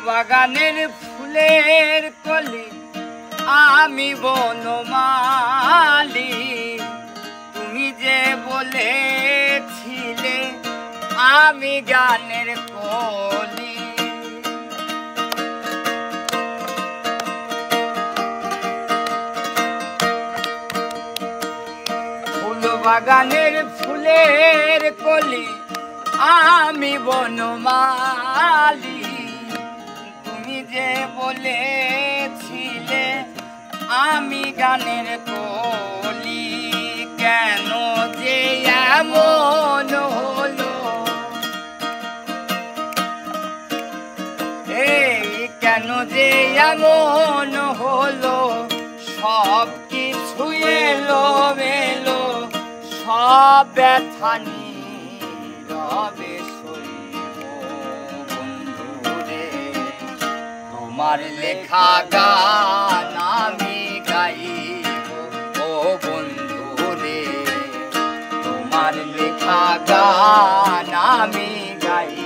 বাগানের ফুলের কলি আমি বনমালী, তুমি যে বলেছিলে আমি গানের কলি। ফুল বাগানের ফুলের কলি আমি বনমালী, তুমি যে বলেছিলে আমি গানের কলি। কেন যে এমন হলো, কেন যে এমন হলো, সব কিছু এলো মেলো, সব ব্যথা নীরবে সইব বন্ধুরে। তোমার লেখা গান আমি গাইব ও বন্ধুরে, তোমার লেখা গান আমি গাইব।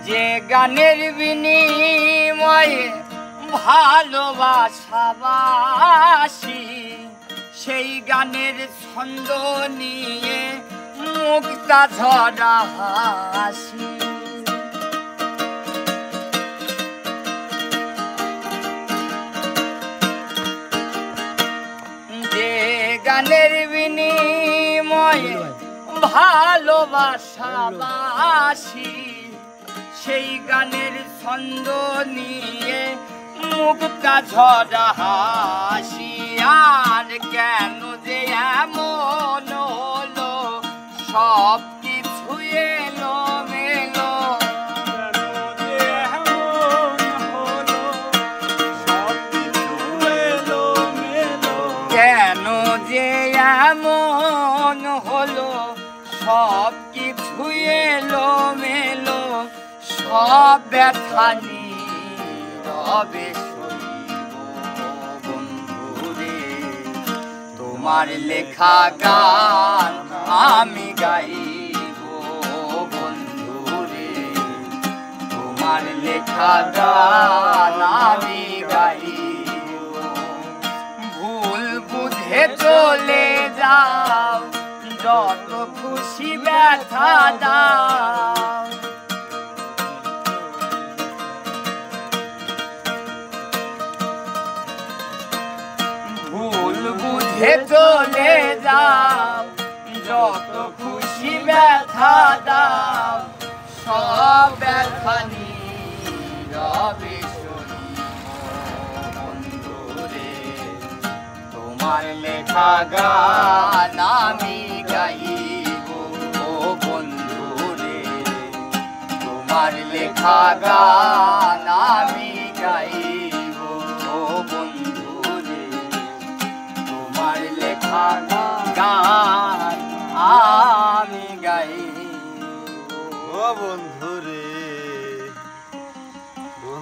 যে গানের বিনিময়ে ভালোবাসাবাসি, সেই গানের ছন্দ নিয়ে মুক্তা ঝরা হাসি। যে গানের বিনিময়ে ভালোবাসাবাসি, সেই গানের ছন্দ নিয়ে মুক্তা ঝরা হাসি। আর কেন যে এমন হলো, সব কিছু এলো মেলো, কেন যে এমন হলো, সব কিছু এলো মেলো, সব ব্যথা নীরবে সইব বন্ধুরে। তোমার লেখা গান আমি গাইব বন্ধুরে, তোমার লেখা গান আমি গাইব। ভুল বুঝে চলে যাও, যত খুশি ব্যথা দাও, ভুল বুঝে চলে যাও, যত খুশি ব্যথা দাও, সব ব্যথা নীরবে সইব বন্ধুরে। তোমার লেখা গান আমি গাইব ও বন্ধুরে, তোমার লেখা গান আমি গাইব।